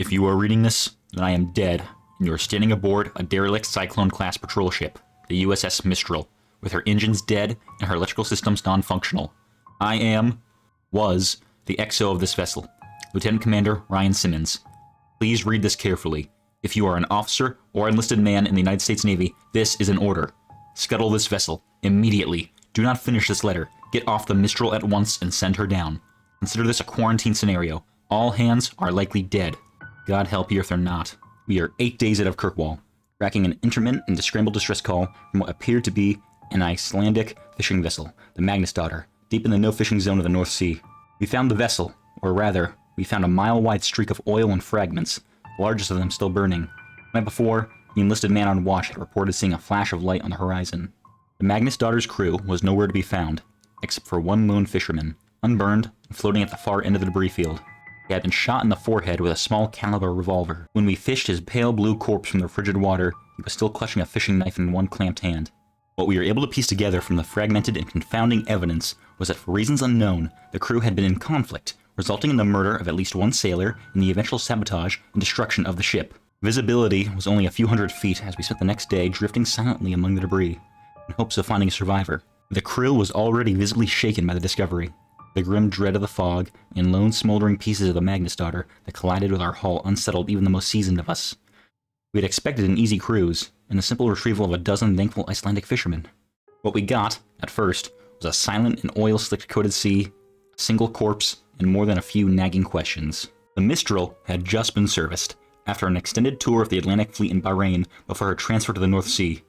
If you are reading this, then I am dead, and you are standing aboard a derelict Cyclone-class patrol ship, the USS Mistral, with her engines dead and her electrical systems non-functional. Was, the XO of this vessel, Lieutenant Commander Ryan Simmons. Please read this carefully. If you are an officer or enlisted man in the United States Navy, this is an order. Scuttle this vessel, immediately. Do not finish this letter. Get off the Mistral at once and send her down. Consider this a quarantine scenario. All hands are likely dead. God help you if they're not. We are 8 days out of Kirkwall, tracking an intermittent and scrambled distress call from what appeared to be an Icelandic fishing vessel, the Magnus Daughter, deep in the no-fishing zone of the North Sea. We found the vessel, or rather, we found a mile-wide streak of oil and fragments, the largest of them still burning. The night before, the enlisted man on watch had reported seeing a flash of light on the horizon. The Magnus Daughter's crew was nowhere to be found, except for one lone fisherman, unburned and floating at the far end of the debris field. He had been shot in the forehead with a small caliber revolver. When we fished his pale blue corpse from the frigid water, he was still clutching a fishing knife in one clamped hand. What we were able to piece together from the fragmented and confounding evidence was that for reasons unknown, the crew had been in conflict, resulting in the murder of at least one sailor and the eventual sabotage and destruction of the ship. Visibility was only a few hundred feet as we spent the next day drifting silently among the debris, in hopes of finding a survivor. The crew was already visibly shaken by the discovery. The grim dread of the fog and lone smoldering pieces of the Magnus Daughter that collided with our hull unsettled even the most seasoned of us. We had expected an easy cruise, and the simple retrieval of a dozen thankful Icelandic fishermen. What we got, at first, was a silent and oil-slicked coated sea, a single corpse, and more than a few nagging questions. The Mistral had just been serviced, after an extended tour of the Atlantic Fleet in Bahrain before her transfer to the North Sea.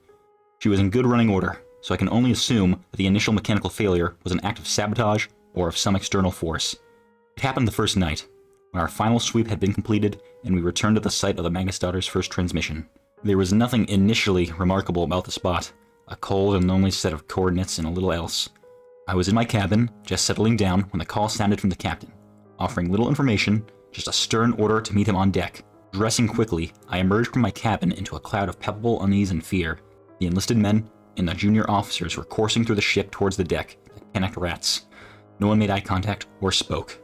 She was in good running order, so I can only assume that the initial mechanical failure was an act of sabotage or of some external force. It happened the first night, when our final sweep had been completed and we returned to the site of the Magnus Daughter's first transmission. There was nothing initially remarkable about the spot, a cold and lonely set of coordinates and a little else. I was in my cabin, just settling down when the call sounded from the captain, offering little information, just a stern order to meet him on deck. Dressing quickly, I emerged from my cabin into a cloud of palpable unease and fear. The enlisted men and the junior officers were coursing through the ship towards the deck, like panicked rats. No one made eye contact or spoke.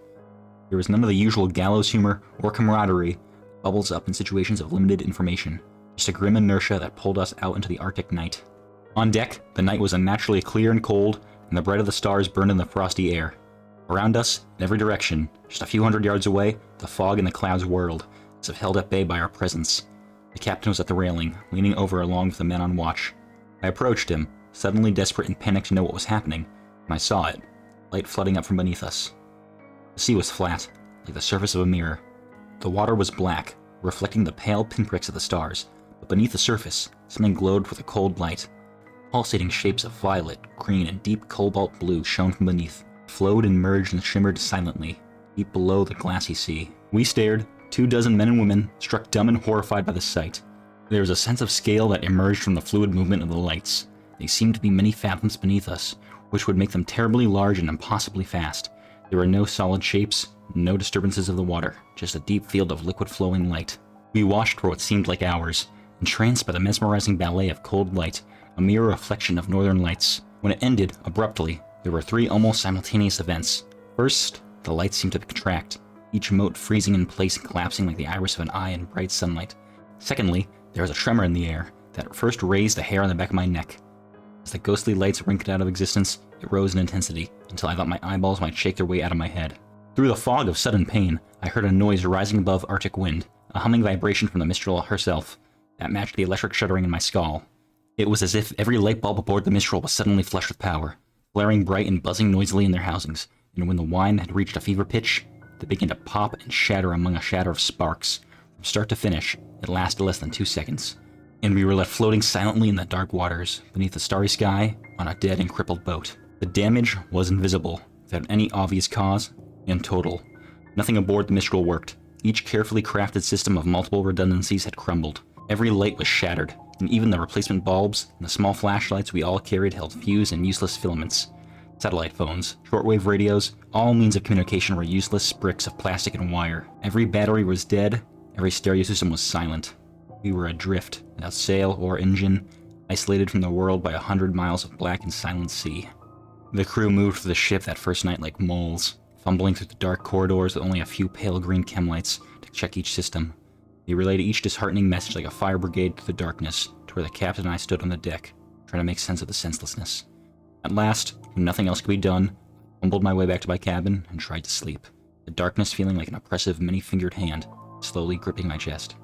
There was none of the usual gallows humor or camaraderie that bubbles up in situations of limited information, just a grim inertia that pulled us out into the Arctic night. On deck, the night was unnaturally clear and cold, and the bright of the stars burned in the frosty air. Around us, in every direction, just a few hundred yards away, the fog and the clouds whirled, as if held at bay by our presence. The captain was at the railing, leaning over along with the men on watch. I approached him, suddenly desperate and panicked to know what was happening, and I saw it, light flooding up from beneath us. The sea was flat, like the surface of a mirror. The water was black, reflecting the pale pinpricks of the stars, but beneath the surface, something glowed with a cold light. Pulsating shapes of violet, green, and deep cobalt blue shone from beneath, flowed and merged and shimmered silently, deep below the glassy sea. We stared, 24 men and women, struck dumb and horrified by the sight. There was a sense of scale that emerged from the fluid movement of the lights. They seemed to be many fathoms beneath us, which would make them terribly large and impossibly fast. There were no solid shapes, no disturbances of the water, just a deep field of liquid flowing light. We watched for what seemed like hours, entranced by the mesmerizing ballet of cold light, a mirror reflection of northern lights. When it ended, abruptly, there were 3 almost simultaneous events. First, the lights seemed to contract, each mote freezing in place and collapsing like the iris of an eye in bright sunlight. Secondly, there was a tremor in the air that first raised the hair on the back of my neck. As the ghostly lights wrinkled out of existence, it rose in intensity, until I thought my eyeballs might shake their way out of my head. Through the fog of sudden pain, I heard a noise rising above Arctic wind, a humming vibration from the Mistral herself, that matched the electric shuddering in my skull. It was as if every light bulb aboard the Mistral was suddenly flushed with power, flaring bright and buzzing noisily in their housings, and when the wine had reached a fever pitch, they began to pop and shatter among a shatter of sparks. From start to finish, it lasted less than 2 seconds, and we were left floating silently in the dark waters, beneath the starry sky, on a dead and crippled boat. The damage was invisible, without any obvious cause, and total. Nothing aboard the Mistral worked. Each carefully crafted system of multiple redundancies had crumbled. Every light was shattered, and even the replacement bulbs and the small flashlights we all carried held fused and useless filaments. Satellite phones, shortwave radios, all means of communication were useless bricks of plastic and wire. Every battery was dead, every stereo system was silent. We were adrift, without sail or engine, isolated from the world by 100 miles of black and silent sea. The crew moved through the ship that first night like moles, fumbling through the dark corridors with only a few pale green chem lights to to check each system. He relayed each disheartening message like a fire brigade through the darkness to where the captain and I stood on the deck, trying to make sense of the senselessness. At last, when nothing else could be done, I fumbled my way back to my cabin and tried to sleep, the darkness feeling like an oppressive, many-fingered hand, slowly gripping my chest.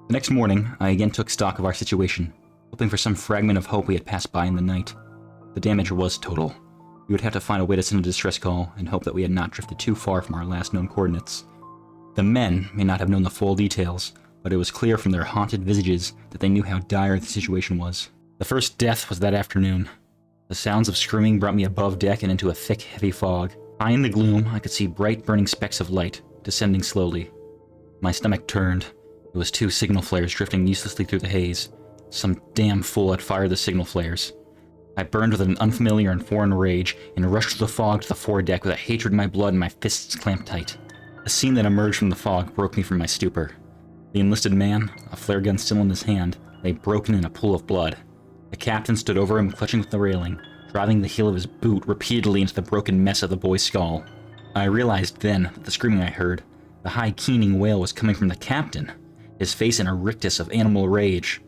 The next morning, I again took stock of our situation, hoping for some fragment of hope we had passed by in the night. The damage was total. We would have to find a way to send a distress call and hope that we had not drifted too far from our last known coordinates. The men may not have known the full details, but it was clear from their haunted visages that they knew how dire the situation was. The first death was that afternoon. The sounds of screaming brought me above deck and into a thick, heavy fog. High in the gloom, I could see bright, burning specks of light, descending slowly. My stomach turned. It was 2 signal flares drifting uselessly through the haze. Some damn fool had fired the signal flares. I burned with an unfamiliar and foreign rage and rushed through the fog to the foredeck with a hatred in my blood and my fists clamped tight. The scene that emerged from the fog broke me from my stupor. The enlisted man, a flare gun still in his hand, lay broken in a pool of blood. The captain stood over him, clutching with the railing, driving the heel of his boot repeatedly into the broken mess of the boy's skull. I realized then that the screaming I heard, the high keening wail, was coming from the captain, his face in a rictus of animal rage.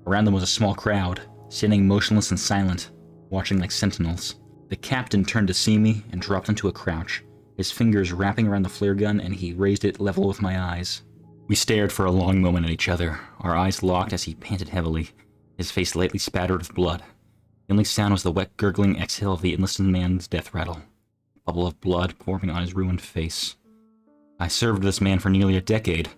Around them was a small crowd, standing motionless and silent, watching like sentinels. The captain turned to see me and dropped into a crouch, his fingers wrapping around the flare gun, and he raised it level with my eyes. We stared for a long moment at each other, our eyes locked as he panted heavily, his face lightly spattered with blood. The only sound was the wet, gurgling exhale of the enlisted man's death rattle, a bubble of blood forming on his ruined face. I served this man for nearly a decade.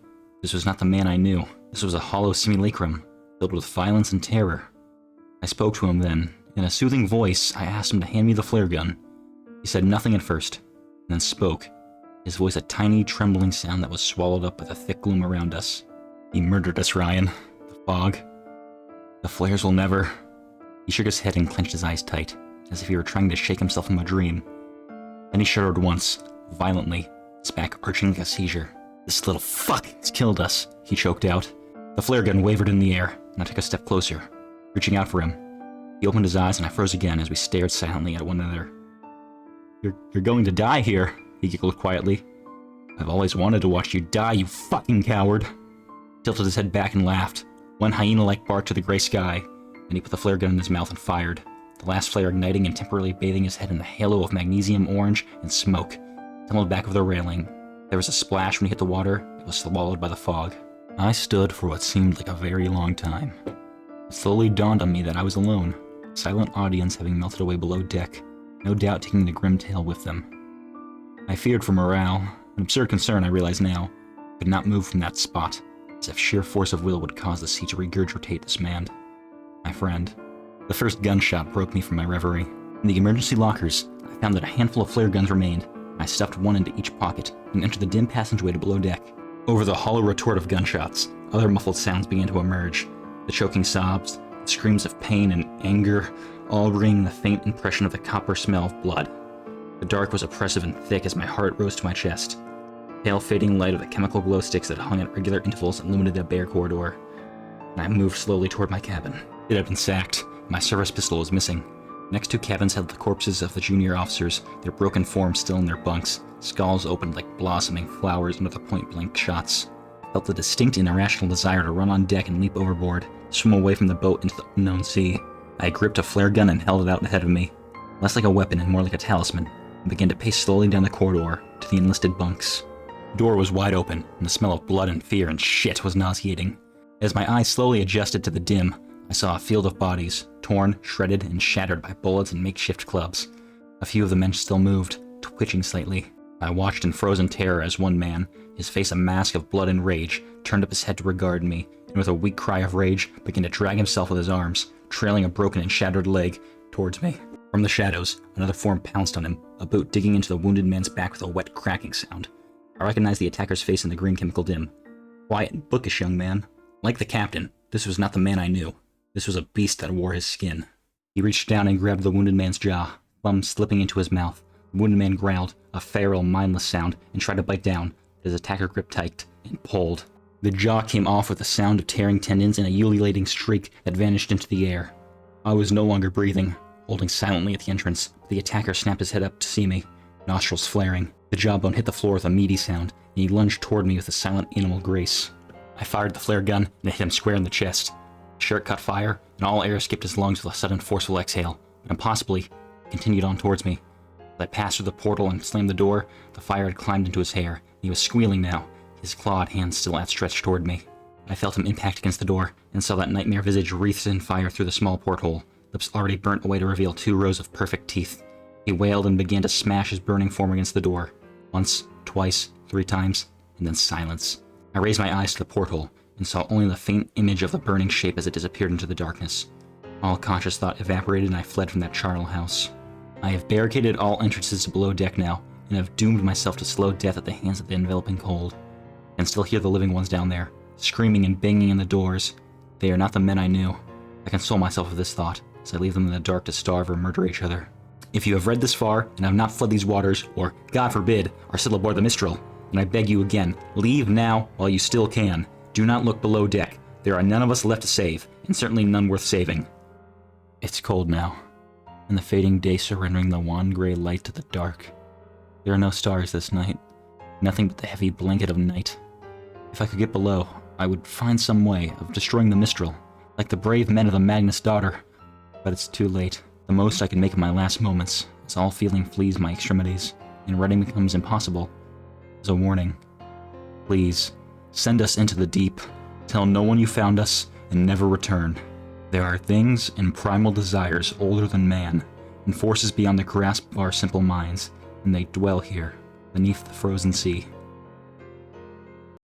This was not the man I knew. This was a hollow simulacrum, filled with violence and terror. I spoke to him then. In a soothing voice, I asked him to hand me the flare gun. He said nothing at first, and then spoke, his voice a tiny, trembling sound that was swallowed up by the thick gloom around us. He murdered us, Ryan. The fog. The flares will never... He shook his head and clenched his eyes tight, as if he were trying to shake himself from a dream. Then he shuddered once, violently, his back arching like a seizure. This little fuck has killed us, he choked out. The flare gun wavered in the air, and I took a step closer, reaching out for him. He opened his eyes and I froze again as we stared silently at one another. You're going to die here, he giggled quietly. I've always wanted to watch you die, you fucking coward. He tilted his head back and laughed, one hyena-like bark to the gray sky. Then he put the flare gun in his mouth and fired, the last flare igniting and temporarily bathing his head in a halo of magnesium orange and smoke. He tumbled back over the railing. There was a splash when he hit the water. It was swallowed by the fog. I stood for what seemed like a very long time. It slowly dawned on me that I was alone, a silent audience having melted away below deck, no doubt taking the grim tale with them. I feared for morale, an absurd concern I realize now. I could not move from that spot, as if sheer force of will would cause the sea to regurgitate this man. My friend. The first gunshot broke me from my reverie. In the emergency lockers, I found that a handful of flare guns remained. I stuffed one into each pocket and entered the dim passageway to below deck. Over the hollow retort of gunshots, other muffled sounds began to emerge. The choking sobs, the screams of pain and anger, all bringing the faint impression of the copper smell of blood. The dark was oppressive and thick as my heart rose to my chest. Pale fading light of the chemical glow sticks that hung at regular intervals illuminated the bare corridor. And I moved slowly toward my cabin. It had been sacked. My service pistol was missing. Next 2 cabins held the corpses of the junior officers, their broken forms still in their bunks, skulls opened like blossoming flowers under the point-blank shots. I felt a distinct and irrational desire to run on deck and leap overboard, swim away from the boat into the unknown sea. I gripped a flare gun and held it out ahead of me, less like a weapon and more like a talisman, and began to pace slowly down the corridor to the enlisted bunks. The door was wide open, and the smell of blood and fear and shit was nauseating. As my eyes slowly adjusted to the dim, I saw a field of bodies, torn, shredded, and shattered by bullets and makeshift clubs. A few of the men still moved, twitching slightly. I watched in frozen terror as one man, his face a mask of blood and rage, turned up his head to regard me, and with a weak cry of rage, began to drag himself with his arms, trailing a broken and shattered leg, towards me. From the shadows, another form pounced on him, a boot digging into the wounded man's back with a wet cracking sound. I recognized the attacker's face in the green chemical dim. Quiet and bookish young man. Like the captain, this was not the man I knew. This was a beast that wore his skin. He reached down and grabbed the wounded man's jaw, thumb slipping into his mouth. The wounded man growled, a feral, mindless sound, and tried to bite down, but his attacker gripped tight and pulled. The jaw came off with a sound of tearing tendons and a ululating shriek that vanished into the air. I was no longer breathing, holding silently at the entrance. The attacker snapped his head up to see me, nostrils flaring. The jawbone hit the floor with a meaty sound, and he lunged toward me with a silent animal grace. I fired the flare gun, and it hit him square in the chest. His shirt caught fire, and all air escaped his lungs with a sudden forceful exhale, but impossibly, he continued on towards me. As I passed through the portal and slammed the door, the fire had climbed into his hair, and he was squealing now, his clawed hands still outstretched toward me. I felt him impact against the door, and saw that nightmare visage wreathed in fire through the small porthole, lips already burnt away to reveal 2 rows of perfect teeth. He wailed and began to smash his burning form against the door. Once, twice, 3 times, and then silence. I raised my eyes to the porthole, and saw only the faint image of the burning shape as it disappeared into the darkness. All conscious thought evaporated, and I fled from that charnel house. I have barricaded all entrances to below deck now, and have doomed myself to slow death at the hands of the enveloping cold. I can still hear the living ones down there, screaming and banging in the doors. They are not the men I knew. I console myself with this thought, as I leave them in the dark to starve or murder each other. If you have read this far, and have not fled these waters, or, God forbid, are still aboard the Mistral, then I beg you again, leave now while you still can. Do not look below deck. There are none of us left to save, and certainly none worth saving. It's cold now, and the fading day surrendering the wan gray light to the dark. There are no stars this night, nothing but the heavy blanket of night. If I could get below, I would find some way of destroying the Mistral, like the brave men of the Magnus Daughter. But it's too late. The most I can make of my last moments, as all feeling flees my extremities, and writing becomes impossible, is a warning. Please, send us into the deep. Tell no one you found us, and never return. There are things and primal desires older than man, and forces beyond the grasp of our simple minds, and they dwell here, beneath the frozen sea.